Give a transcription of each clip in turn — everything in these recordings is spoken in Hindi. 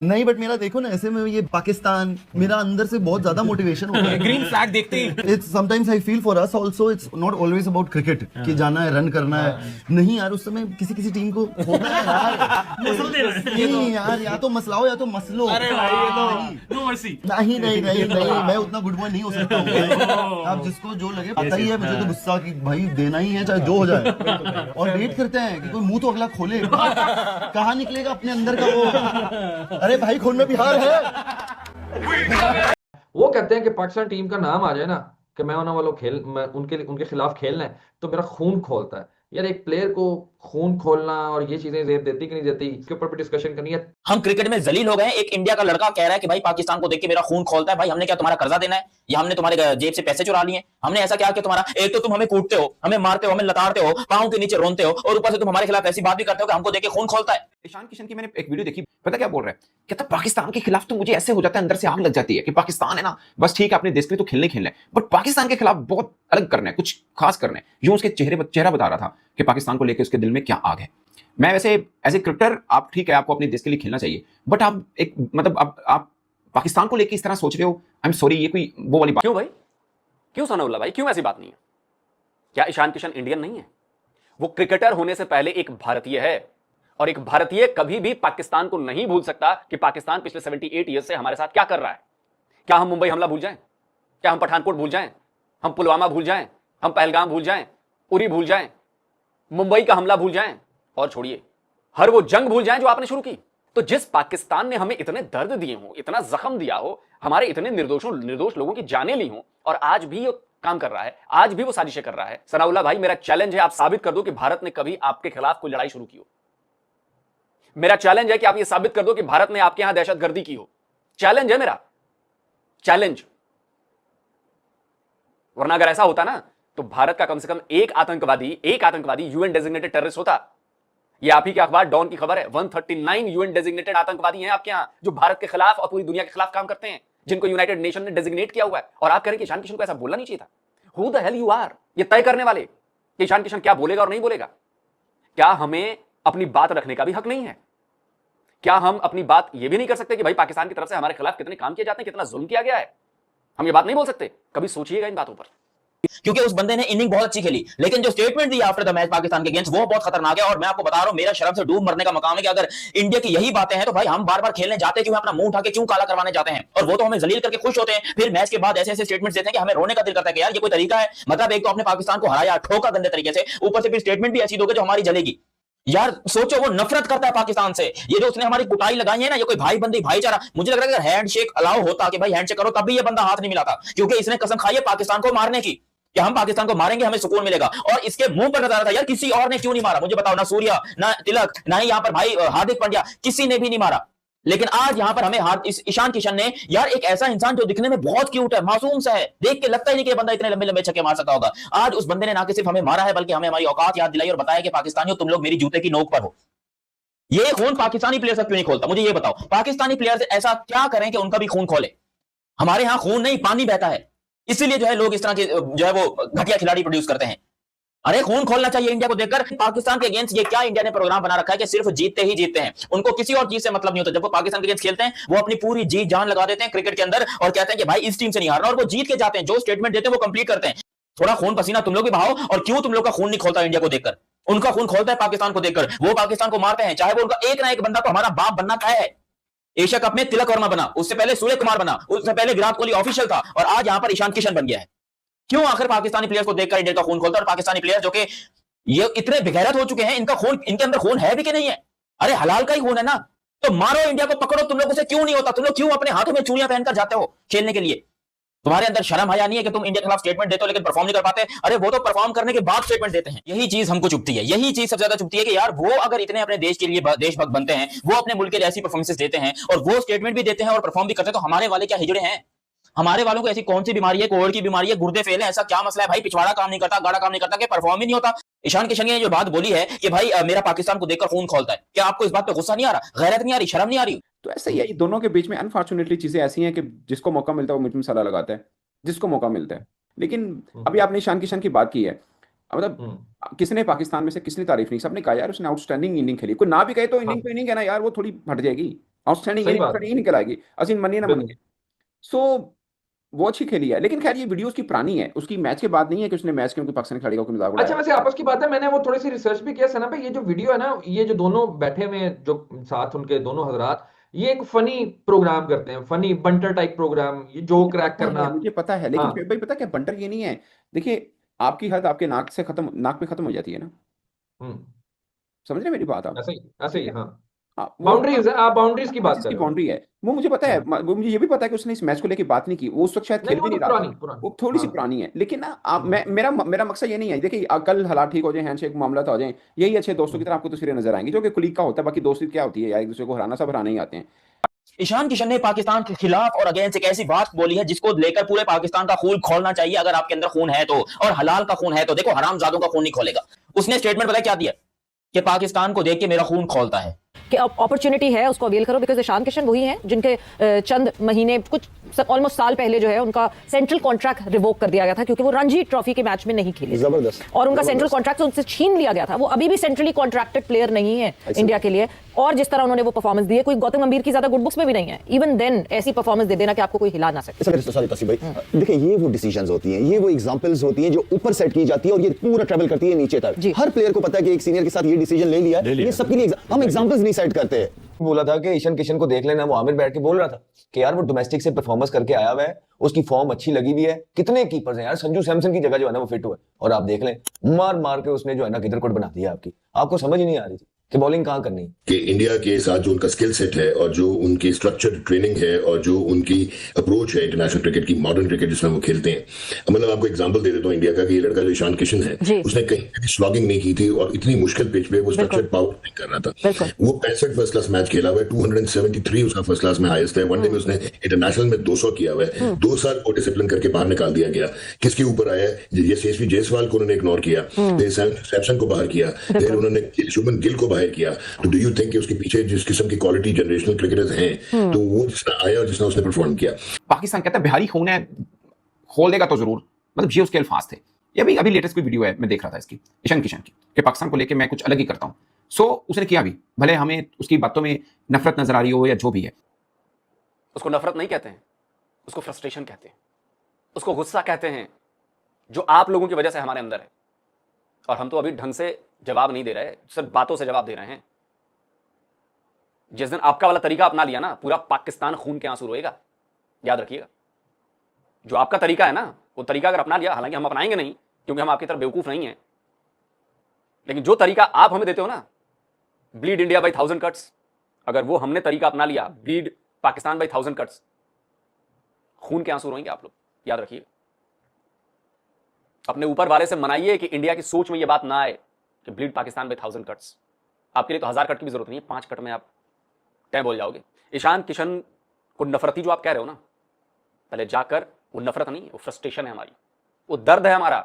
नहीं, बट मेरा देखो ना, ऐसे में ये पाकिस्तान मेरा अंदर से बहुत ज्यादा मोटिवेशन होता है। ग्रीन फ्लैग देखते ही it's sometimes I feel for us also, it's not always about cricket कि जाना है, रन करना है। नहीं यार, उस समय किसी किसी टीम को होता है यार, नहीं यार, या तो मसलाओ या तो मसलो। अरे भाई, ये तो नो मर्सी। नहीं नहीं नहीं नहीं, मैं उतना गुड बॉय नहीं हो सकता हूँ। आप जिसको जो लगे, पता ही है मुझे तो गुस्सा कि भाई देना ही है चाहे जो हो जाए। और वेट करते हैं कि कोई मुंह तो अगला खोले, कहाँ निकलेगा अपने अंदर का वो, अरे भाई खून में बिहार है। वो कहते हैं कि पाकिस्तान टीम का नाम आ जाए ना कि मैं उन वालों खेल मैं उनके खिलाफ खेलना है तो मेरा खून खोलता है। यार एक प्लेयर को खून खोलना और ये चीजें जेब देती कि नहीं देती, इसके ऊपर भी डिस्कशन करनी है। हम क्रिकेट में जलील हो गए हैं। एक इंडिया का लड़का कह रहा है कि भाई पाकिस्तान को देख के मेरा खून खोलता है। भाई हमने क्या तुम्हारा कर्जा देना है या हमने तुम्हारे जेब से पैसे चुरा लिए? हमने ऐसा क्या कि तुम्हारा, एक तो तुम हमें कूटते हो, हमें मारते हो, हमें लताड़ते हो, पांव के नीचे रोनते हो, और ऊपर से तुम हमारे खिलाफ ऐसी बात भी करते हो कि हमको देख के खून खोलता है। ईशान किशन की मैंने एक वीडियो देखी, पता क्या बोल रहा है? कहता पाकिस्तान के खिलाफ तो मुझे ऐसे हो जाता है, अंदर से आग लग जाती है कि पाकिस्तान है ना, बस ठीक है अपने देश के लिए तो खेलने खेलना है, बट पाकिस्तान के खिलाफ बहुत अलग करना है, कुछ खास करना है। यूं उसके चेहरा बता रहा था कि पाकिस्तान को लेकर उसके दिल में क्या आग है। मैं वैसे एज ए क्रिकेटर, आप ठीक है, आपको अपने देश के लिए खेलना चाहिए, बट आप एक मतलब आप पाकिस्तान को लेकर इस तरह सोच रहे हो, आई एम सॉरी, ये कोई वो वाली बात। क्यों भाई, क्यों सनाउल्लाह भाई, क्यों ऐसी बात नहीं है? क्या ईशान किशन इंडियन नहीं है? वो क्रिकेटर होने से पहले एक भारतीय है, और एक भारतीय कभी भी पाकिस्तान को नहीं भूल सकता कि पाकिस्तान पिछले 78 ईयर्स से हमारे साथ क्या कर रहा है। क्या हम मुंबई हमला भूल जाएं? क्या हम पठानकोट भूल जाएं? हम पुलवामा भूल जाएं? हम पहलगाम भूल जाएं? उरी भूल जाएं? मुंबई का हमला भूल जाएं? और छोड़िए, हर वो जंग भूल जाएं जो आपने शुरू की। तो जिस पाकिस्तान ने हमें इतने दर्द दिए हो, इतना जख्म दिया हो, हमारे इतने निर्दोष लोगों की जानें ली हो, और आज भी वो काम कर रहा है, आज भी वो साजिशें कर रहा है। सनाउल्लाह भाई, मेरा चैलेंज है, आप साबित कर दो कि भारत ने कभी आपके खिलाफ कोई लड़ाई शुरू की हो। मेरा चैलेंज है कि आप ये साबित कर दो कि भारत ने आपके यहां दहशतगर्दी की हो। चैलेंज है मेरा, चैलेंज। वरना अगर ऐसा होता ना, तो भारत का कम से कम एक आतंकवादी यूएन डेजिग्नेटेड टेररिस्ट होता। ये आप ही के अखबार डॉन की खबर है, 139 यूएन डेजिग्नेटेड आतंकवादी हैं आपके यहां, जो भारत के खिलाफ और पूरी दुनिया के खिलाफ काम करते हैं, जिनको यूनाइटेड नेशन ने डेजिग्नेट किया हुआ है। और आप कह रहे हैं कि ईशान किशन को ऐसा बोलना नहीं चाहिए था। Who the hell you are, ये तय करने वाले कि ईशान किशन क्या बोलेगा और नहीं बोलेगा? क्या हमें अपनी बात रखने का भी हक नहीं है? क्या हम अपनी बात ये भी नहीं कर सकते कि भाई पाकिस्तान की तरफ से हमारे खिलाफ कितने काम किए जाते हैं, कितना जुल्म किया गया है? हम ये बात नहीं बोल सकते? कभी सोचिएगा इन बातों पर। क्योंकि उस बंदे ने इनिंग बहुत अच्छी खेली, लेकिन जो statement the after the match Pakistan के अगेंस्ट, वो बहुत खतरनाक है। और मैं आपको बता रहा हूं, मेरा शर्म से डूब मरने का मकाम है कि अगर इंडिया की यही बातें हैं तो भाई हम बार बार खेलने जाते क्यों हैं? अपना मुंह उठा के क्यों काला करवाने जाते हैं? और वो तो हमें जलील करके खुश होते हैं, फिर मैच के बाद ऐसे ऐसे स्टेटमेंट्स देते हैं कि हमें रोने का दिल करता है कि यार ये कोई तरीका है? मतलब एक तो आपने पाकिस्तान को हराया, ठोका गंदे तरीके से, ऊपर से फिर स्टेटमेंट भी ऐसी दोगे जो हमारी जलेगी। यार सोचो, वो नफरत करता है पाकिस्तान से। ये जो उसने हमारी कुटाई लगाई है ना, ये कोई भाई बंदी भाईचारा, मुझे लग रहा है अगर हैंडशेक अलाउ होता कि भाई हैंडशेक करो, तब भी ये बंदा हाथ नहीं मिलाता, क्योंकि इसने कसम खाई है पाकिस्तान को मारने की कि हम पाकिस्तान को मारेंगे, हमें सुकून मिलेगा। और इसके मुंह पर नजर था यार, किसी और ने क्यों नहीं मारा? मुझे बताओ, ना सूर्या, ना तिलक, ना ही यहाँ पर भाई हार्दिक पांड्या, किसी ने भी नहीं मारा। लेकिन आज यहां पर हमें इस ईशान किशन ने, यार एक ऐसा इंसान जो दिखने में बहुत क्यूट है, मासूम सा है, देख के लगता ही नहीं कि ये बंदा इतने लंबे लंबे छक्के मार सकता होगा, आज उस बंदे ने ना कि सिर्फ हमें मारा है, बल्कि हमें हमारी औकात याद दिलाई और बताया कि पाकिस्तानियों, तुम लोग मेरी जूते की नोक पर हो। ये खून पाकिस्तानी प्लेयर से क्यों नहीं खोलता? मुझे ये बताओ, पाकिस्तानी प्लेयर ऐसा क्या करें कि उनका भी खून खोले? हमारे यहां खून नहीं, पानी बहता है, इसीलिए जो है लोग इस तरह के जो है वो घटिया खिलाड़ी प्रोड्यूस करते हैं। अरे खून खोलना चाहिए इंडिया को देखकर। पाकिस्तान के अगेंस्ट ये क्या इंडिया ने प्रोग्राम बना रखा है कि सिर्फ जीतते ही जीतते हैं, उनको किसी और चीज से मतलब नहीं होता। जब वो पाकिस्तान के अगेंस्ट खेलते हैं, वो अपनी पूरी जी जान लगा देते हैं क्रिकेट के अंदर और कहते हैं कि भाई इस टीम से नहीं हारना, और वो जीत के जाते हैं। जो स्टेटमेंट देते हैं वो कंप्लीट करते हैं। थोड़ा खून पसीना तुम लोग भी बहाओ। और क्यों तुम लोग का खून नहीं खोलता इंडिया को देखकर? उनका खून खोलता है पाकिस्तान को देखकर। वो पाकिस्तान को मारते हैं, चाहे वो उनका एक ना एक बंदा तो हमारा बाप बनना तय है। एशिया कप में तिलक वर्मा बना, उससे पहले सूर्य कुमार बना, उससे पहले विराट कोहली ऑफिशियल था, और आज यहां पर ईशान किशन बन गया है। क्यों आखिर पाकिस्तानी प्लेयर्स को देखकर इंडिया का खून खोलता है? और पाकिस्तानी प्लेयर जो कि ये इतने बेगैरत हो चुके हैं, इनका खून, इनके अंदर खून है भी कि नहीं है? अरे हलाल का ही खून है ना, तो मारो इंडिया को, पकड़ो। तुम लोगों से क्यों नहीं होता? तुम लोग क्यों अपने हाथों में चूड़ियां पहनकर जाते हो खेलने के लिए? तुम्हारे अंदर शर्म हया नहीं है कि तुम इंडिया के खिलाफ स्टेटमेंट देते हो लेकिन परफॉर्म नहीं कर पाते? अरे वो तो परफॉर्म करने के बाद स्टेटमेंट देते हैं। यही चीज हमको चुभती है, यही चीज सबसे ज्यादा चुभती है कि यार वो अगर इतने अपने देश के लिए देशभक्त बनते हैं, वो अपने मुल्क के लिए ऐसी परफॉर्मेंसेस देते हैं, और वो स्टेटमेंट भी देते हैं और परफॉर्म भी करते हैं, तो हमारे वाले क्या हिजड़े हैं? हमारे वालों को ऐसी कौन सी बीमारी है, कोविड की बीमारी है, गुर्दे फेल है, ऐसा क्या मसला है भाई? पिछवाड़ा काम नहीं करता, गाड़ा काम नहीं करता, कि परफॉर्म ही नहीं होता? ईशान किशन ने जो बात बोली है कि भाई मेरा पाकिस्तान को देखकर खून खोलता है, क्या आपको इस बात पे गुस्सा नहीं आ रहा, गैरत नहीं आ रही, शर्म नहीं आ रही? तो ऐसे ही है, दोनों के बीच में अनफॉर्चुनेटली चीजें ऐसी हैं कि जिसको मौका मिलता है वो मुझ में सलाह लगाता है, जिसको मौका मिलता है। लेकिन अभी आपने ईशान किशन की बात की है, मतलब किसने पाकिस्तान में से किसने तारीफ नहीं, सबने कहा यार उसने आउटस्टैंडिंग इनिंग खेली। कोई ना भी कहे तो इनिंग तो इनिंग है ना यार, वो थोड़ी हट जाएगी। आउटस्टैंडिंग सही ये बात नहीं निकल आएगी, असीम मनी ना मनी। सो वो अच्छी खेली है, लेकिन खैर ये वीडियो उसकी पुरानी है, उसकी मैच के बाद नहीं है कि उसने मैच के उनके पाकिस्तान खिलाड़ी को मजाक अच्छा उड़ाया। वैसे आपस की बात है, मैंने वो थोड़ी सी रिसर्च भी किया सना पे, ये जो वीडियो है ना, ये जो दोनों बैठे हुए हैं, जो साथ उनके दोनों हजरात, ये एक फनी प्रोग्राम करते हैं, फनी बंटर टाइप प्रोग्राम, ये जोक क्रैक करना। मुझे पता है, लेकिन हाँ। फिर भाई पता क्या बंटर ये नहीं है। देखिए आपकी हद आपके नाक से खत्म, नाक पे खत्म हो जाती है ना, हम्म, समझ रहे मेरी बात आप? ऐसे ठीक ही है। हाँ। हाँ, वो बाउंड्रीज है, आप बाउंड्रीज की बात जिसकी कर रहे हो। बाउंड्री है वो मुझे पता है, हाँ। वो मुझे ये भी पता है कि उसने इस मैच को लेके बात नहीं की, वो उस वक्त शायद नहीं खेल वो भी तो नहीं रहा था, पुरानी वो थोड़ी सी हाँ। पुरानी है। लेकिन ना आप मेरा मकसद ये नहीं है, देखिए कल हालात ठीक हो जाए, हैंडशेक मामला हो जाए, यही अच्छे दोस्तों की तरह आपको तस्वीरें नजर आएंगी, जो कि कुलीग का होता है। बाकी दोस्ती क्या होती है यार, एक दूसरे को हराना, सब हराने ही आते हैं। ईशान किशन ने पाकिस्तान के खिलाफ और अगेंस्ट एक ऐसी बात बोली है जिसको लेकर पूरे पाकिस्तान का खून खोलना चाहिए। अगर आपके अंदर खून है तो, और हलाल का खून है तो। देखो हरामजादों का खून नहीं खोलेगा। उसने स्टेटमेंट पता क्या दिया कि पाकिस्तान को देख के मेरा खून खोलता है, कि अपॉर्चुनिटी है उसको अवेल करो, बिकॉज ईशान किशन वही हैं जिनके चंद महीने, कुछ ऑलमोस्ट साल पहले जो है उनका सेंट्रल कॉन्ट्रैक्ट रिवोक कर दिया गया था, क्योंकि वो रणजी ट्रॉफी के मैच में नहीं खेले, जबरदस्त, और उनका सेंट्रल कॉन्ट्रैक्ट उनसे छीन लिया गया था। वो अभी भी सेंट्रली कॉन्ट्रैक्टेड प्लेयर नहीं है इंडिया के लिए, और जिस तरह उन्होंने वो परफॉर्मेंस दी है, कोई गौतम गंभीर की ज्यादा गुड बुक्स में भी नहीं है। इवन देन ऐसी परफॉर्मेंस दे देना कि आपको कोई हिला ना सके। सॉरी तसीम भाई, देखिए ये वो डिसीजंस होती हैं, ये वो एग्जांपल्स होती हैं जो ऊपर सेट की जाती है और ये पूरा ट्रैवल करती है नीचे तक। हर प्लेयर को पता है कि एक सीनियर के साथ ये डिसीजन ले लिया, ये सबके लिए हम एग्जांपल्स नहीं सेट करते हैं। बोला था कि ईशान किशन को देख लेना, वो आमिर बैठ के बोल रहा था कि यार वो डोमेस्टिक से परफॉर्मेंस करके आया हुआ है, उसकी फॉर्म अच्छी लगी हुई है। कितने कीपर्स हैं यार, संजू सैमसन की जगह जो है ना वो फिट हुआ है, और आप देख लें मार मार के उसने जो है ना किधर कोट बना दिया आपकी, आपको समझ ही नहीं आ रही थी कि बॉलिंग कहाँ करनी है। कि इंडिया के साथ जो उनका स्किल सेट है और जो उनकी स्ट्रक्चर्ड ट्रेनिंग है और जो उनकी अप्रोच है इंटरनेशनल क्रिकेट की, मॉडर्न क्रिकेट जिसमें वो खेलते हैं, मतलब आपको एग्जांपल दे देता हूँ इंडिया का कि ये लड़का जो ईशान किशन है, उसने कहीं भी स्लॉगिंग नहीं की थी और इतनी मुश्किल पिच पे वो स्ट्रक्चर्ड पावर नहीं कर रहा था। वो 65 फर्स्ट क्लास मैच खेला हुआ है, 273 उसका फर्स्ट क्लास में हाईएस्ट है। वनडे में उसने इंटरनेशनल में 200 किया हुआ है। 2 साल को डिसिप्लिन करके बाहर निकाल दिया गया। किसके ऊपर आया? ये यशस्वी जायसवाल को उन्होंने इग्नोर किया, फिर सैमसन को बाहर किया, फिर उन्होंने शुभमन गिल को बाहर किया। तो डू यू थिंक कि उसके पीछे जिस किस्म की क्वालिटी जनरेशनल क्रिकेटर्स हैं, तो वो जिसने आया और जिसने उसने परफॉर्म किया। पाकिस्तान कहता है बिहारी खून है, खोल देगा तो जरूर, मतलब ये उसके अल्फाज थे। ये अभी लेटेस्ट कोई वीडियो है, मैं देख रहा था इसकी, ईशान किशन की, कि पाकिस्तान को लेके मैं कुछ अलग ही करता हूं। सो उसने किया भी, भले हमें उसकी बातों में नफरत नजर आ रही हो या जो भी है। उसको नफरत नहीं कहते हैं, उसको फ्रस्ट्रेशन कहते हैं, उसको गुस्सा कहते हैं, जो आप लोगों की वजह से हमारे अंदर है। और हम तो अभी ढंग से जवाब नहीं दे रहे, सिर्फ बातों से जवाब दे रहे हैं। जिस दिन आपका वाला तरीका अपना लिया ना, पूरा पाकिस्तान खून के आंसू रोएगा, याद रखिएगा। जो आपका तरीका है ना, वो तरीका अगर अपना लिया, हालांकि हम अपनाएंगे नहीं क्योंकि हम आपकी तरह बेवकूफ नहीं है, लेकिन जो तरीका आप हमें देते हो ना, ब्लीड इंडिया बाय 1000 कट्स, अगर वो हमने तरीका अपना लिया, ब्लीड पाकिस्तान बाय 1000 कट्स, खून के आंसू रोएंगे आप लोग, याद रखिएगा। अपने ऊपर वाले से मनाइए कि इंडिया की सोच में ये बात ना आए कि ब्लीड पाकिस्तान बाय 1000 कट्स। आपके लिए तो 1000 कट की भी जरूरत नहीं है, 5 कट में आप तय बोल जाओगे। ईशान किशन को नफरती जो आप कह रहे हो ना, पहले जाकर, वो नफरत नहीं, वो फ्रस्ट्रेशन है हमारी, वो दर्द है हमारा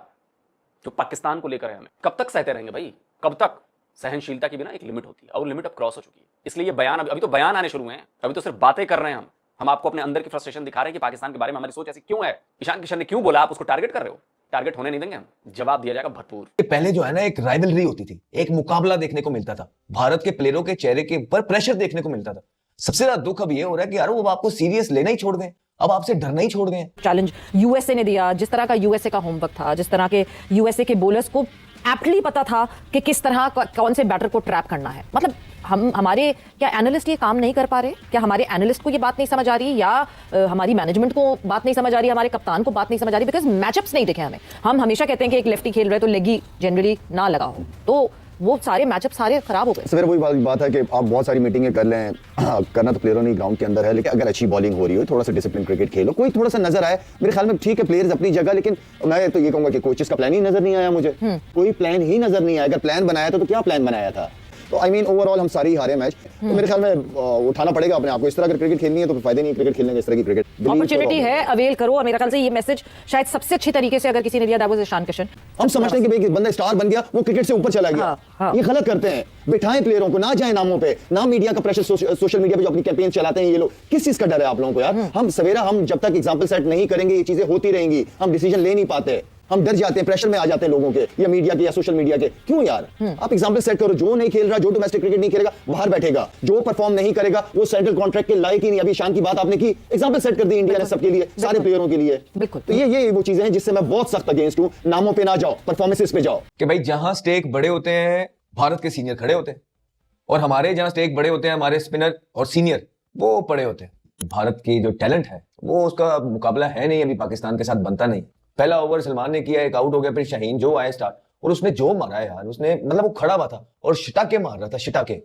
जो पाकिस्तान को लेकर है। हमें कब तक सहते रहेंगे भाई, कब तक? सहनशीलता की भी ना एक लिमिट होती है, और लिमिट अब क्रॉस हो चुकी है। इसलिए ये बयान, अभी तो बयान आने शुरू हैं, अभी तो सिर्फ बातें कर रहे हैं हम आपको अपने अंदर की फ्रस्ट्रेशन दिखा रहे हैं कि पाकिस्तान के बारे में हमारी सोच ऐसी क्यों है। ईशान किशन ने क्यों बोला, आप उसको टारगेट कर रहे हो? टारगेट होने नहीं देंगे हम, जवाब दिया जाएगा भरपूर। पहले जो है ना एक राइवलरी होती थी, एक मुकाबला देखने को मिलता था, भारत के प्लेयरों के चेहरे के ऊपर प्रेशर देखने को मिलता था। सबसे ज्यादा दुख अब ये हो रहा है कि यार वो आपको सीरियस लेना ही छोड़ गए, अब आपसे डरना ही छोड़ गए। चैलेंज यूएसए ने दिया, जिस तरह का यूएसए का होमवर्क था, जिस तरह के यूएसए के बॉलर्स को एप्टली पता था कि किस तरह कौन से बैटर को ट्रैप करना है। मतलब हमारे क्या एनालिस्ट ये काम नहीं कर पा रहे? क्या हमारे एनालिस्ट को ये बात नहीं समझ आ रही, या हमारी मैनेजमेंट को बात नहीं समझ आ रही, हमारे कप्तान को बात नहीं समझ आ रही? बिकॉज मैचअप्स नहीं दिखे हमें। हम हमेशा कहते हैं कि एक लेफ्टी खेल रहे तो लेगी जनरली ना लगा हो, तो वो सारे मैचअप सारे खराब हो गए। सर वही बात है कि आप बहुत सारी मीटिंगें कर लें, करना तो प्लेयरों ने ग्राउंड के अंदर है, लेकिन अगर अच्छी बॉलिंग हो रही हो, थोड़ा सा डिसिप्लिन क्रिकेट खेलो, कोई थोड़ा सा नजर आए, मेरे ख्याल में ठीक है, प्लेयर्स अपनी जगह। लेकिन मैं तो ये कहूंगा कि कोचेस का प्लान ही नजर नहीं आया मुझे, कोई प्लान ही नजर नहीं आया। अगर प्लान बनाया था तो क्या प्लान बनाया था? तो आई मीन ओवरऑल हम सारे ही हारे मैच, तो मेरे ख्याल में उठाना पड़ेगा अपने आप को। इस तरह अगर क्रिकेट खेलनी है तो फायदे नहीं क्रिकेट खेलने के, इस तरह की क्रिकेट अपॉर्चुनिटी है, अवेल करो। और मेरे ख्याल से ये मैसेज शायद सबसे अच्छी तरीके से अगर किसी ने दिया, दैट वाज ईशान किशन। हम समझते हैं कि भाई बंदा स्टार बन गया, वो क्रिकेट से ऊपर चला गया। ये गलत करते हैं, बिठाएं प्लेयरों को, ना जाए नामों पे, ना मीडिया का प्रेशर, सोशल मीडिया पे जो अपनी कैंपेन चलाते हैं ये लोग। किस चीज का डर है आप लोगों को यार? हम सवेरा हम जब तक एग्जांपल सेट नहीं करेंगे ये चीजें होती रहेंगी, हम डिसीजन ले नहीं पाते। हम डर जाते हैं, प्रेशर में आ जाते हैं लोगों के या मीडिया के या सोशल मीडिया के। क्यों यार, आप एग्जांपल सेट करो। जो नहीं खेल रहा, जो डोमेस्टिक क्रिकेट नहीं खेलेगा बाहर बैठेगा, जो परफॉर्म नहीं करेगा वो सेंट्रल कॉन्ट्रैक्ट के लायक ही नहीं। अभी ईशान की बात आपने की, एग्जांपल सेट कर दी इंडिया ने सबके लिए, सारे प्लेयरों के लिए। तो ये वो चीजें हैं जिससे मैं बहुत सख्त अगेंस्ट हूं। नामों पे ना जाओ, परफॉर्मेंसेस पे जाओ। कि भाई जहां स्टेक बड़े होते हैं भारत के सीनियर खड़े होते हैं, और हमारे जहां स्टेक बड़े होते हैं हमारे स्पिनर और सीनियर वो पड़े होते हैं। भारत की जो टैलेंट है वो उसका मुकाबला है नहीं, अभी पाकिस्तान के साथ बनता नहीं। पहला ओवर सलमान ने किया, एक आउट हो गया, फिर शाहीन जो आए स्टार्ट, और उसने जो मारा है यार, उसने मतलब वो खड़ा हुआ था और शिटाके मार रहा था, शिटाके।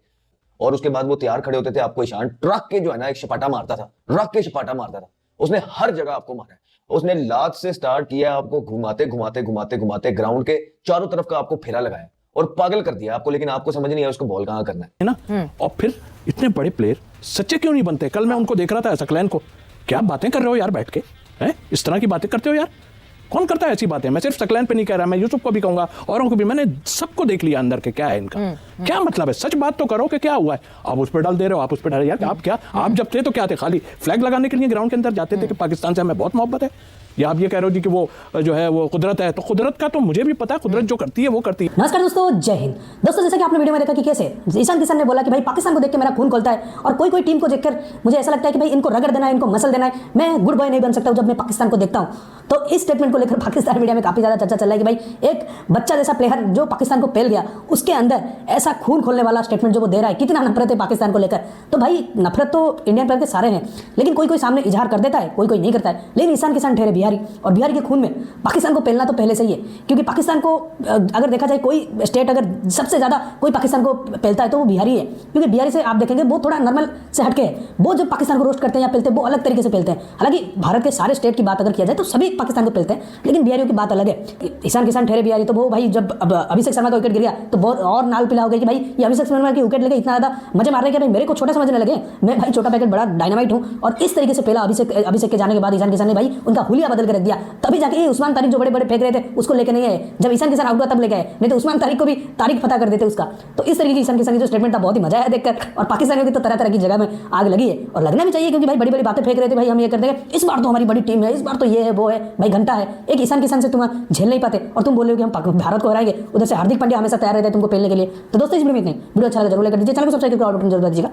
और उसके बाद वो तैयार खड़े होते थे, आपको ईशान ट्रक के जो है ना एक छपाटा मारता था, रख के छपाटा मारता था। उसने हर जगह आपको मारा है। उसने लात से स्टार्ट किया, आपको घुमाते घुमाते घुमाते घुमाते ग्राउंड के चारों तरफ का आपको फेरा लगाया और पागल कर दिया आपको, लेकिन आपको समझ नहीं आया उसको बॉल कहां करना है ना। और फिर इतने बड़े प्लेयर सच्चे क्यों नहीं बनते? कल मैं उनको देख रहा था सकलैन को, क्या बातें कर रहे हो यार बैठ के, हैं? इस तरह की बातें करते हो यार, कौन करता है ऐसी बातें? मैं सिर्फ सकलैन पे नहीं कह रहा, मैं यूसुफ को भी कहूंगा, औरों को भी। मैंने सबको देख लिया अंदर के क्या है इनका, क्या मतलब है। सच बात तो करो कि क्या हुआ है। आप उस पर डाल दे रहे हो, आप उस पर डाल यार। आप क्या, आप जब थे तो क्या थे, खाली फ्लैग लगाने के लिए ग्राउंड के अंदर जाते थे कि पाकिस्तान से हमें बहुत मोहब्बत है। या आप ये कह रहे हो जी कि वो जो है वो कुदरत है, तो कुदरत का तो मुझे भी पता है, कुदरत जो करती है वो करती है। नमस्कार दोस्तों, जय हिंद। दोस्तों जैसा कि आपने वीडियो में देखा कि कैसे ईशान किशन ने बोला कि भाई पाकिस्तान को देख के मेरा खून खोलता है, और कोई कोई टीम को देखकर मुझे ऐसा लगता है कि भाई इनको रगड़ देना है, इनको मसल देना है, मैं गुड बॉय नहीं बन सकता जब मैं पाकिस्तान को देखता हूं। तो इस स्टेटमेंट को लेकर पाकिस्तान मीडिया में काफी ज्यादा चर्चा चल रहा है कि भाई एक बच्चा जैसा प्लेयर जो पाकिस्तान को पेल गया, उसके अंदर ऐसा खून खोलने वाला स्टेटमेंट जो वो दे रहा है, कितना नफरत है पाकिस्तान को लेकर। तो भाई नफरत तो इंडियन प्लेयर के सारे हैं, लेकिन कोई कोई सामने इजहार कर देता है, कोई कोई नहीं करता है। लेकिन ईशान किशन ठहरे बिहारी, और बिहारी के खून में पाकिस्तान को पेलना तो पहले से ही है। क्योंकि पाकिस्तान को अगर देखा जाए, कोई स्टेट अगर सबसे ज्यादा कोई पाकिस्तान को पेलता है तो वो बिहारी है। क्योंकि बिहारी से आप देखेंगे वो थोड़ा नॉर्मल से हटके है, वो जो पाकिस्तान को रोस्ट करते हैं या पेलते हैं वो अलग तरीके से पेलते हैं। हालांकि भारत के सारे स्टेट की बात अगर किया जाए तो सभी पाकिस्तान को पेलते हैं, लेकिन बिहारियों की बात अलग है। ईशान किशन ठहरे बिहारी, तो वो भाई जब अभिषेक शर्मा का विकेट गिर गया तो बहुत और नाल पिला हो गई कि भाई ये अभिषेक शर्मा की विकेट लेके इतना ज्यादा मजे मार रहे हैं कि भाई मेरे को छोटा समझने लगे, मैं भाई छोटा पैकेट बड़ा डायनामाइट हूं। और इस तरीके से पेला अभिषेक के जाने के बाद ईशान किशन ने भाई उनका हुलिया बदल कर रख दिया। तभी जाके उस्मान तारिक जो बड़े बड़े फेंक रहे थे उसको लेके नहीं आए, जब ईशान किशन आउट हुआ तब लेके आए, नहीं तो उस्मान तारिक को भी तारीख पता कर देते उसका। तो इस तरीके की ईशान किशन की जो स्टेटमेंट था बहुत ही मजा आया देखकर, और पाकिस्तानियों की तो तरह तरह की जगह में आग लगी है, और लगना भी चाहिए क्योंकि भाई बड़ी बड़ी बातें फेंक रहे थे, भाई हम ये कर देंगे, इस बार तो हमारी बड़ी टीम है, इस बार तो ये है वो है, भाई घंटा है। एक ईशान किशन से तुम झेल नहीं पाते और तुम बोल रहे हो कि हम भारत को हराएंगे, उधर से हार्दिक पांड्या हमेशा तैयार रहते हैं तुमको पेलने के लिए। तो दोस्तों इस वीडियो में इतना ही। वीडियो अच्छा लगा जरूर लाइक कर दीजिए, चैनल को सब्सक्राइब करके जरूर दीजिएगा।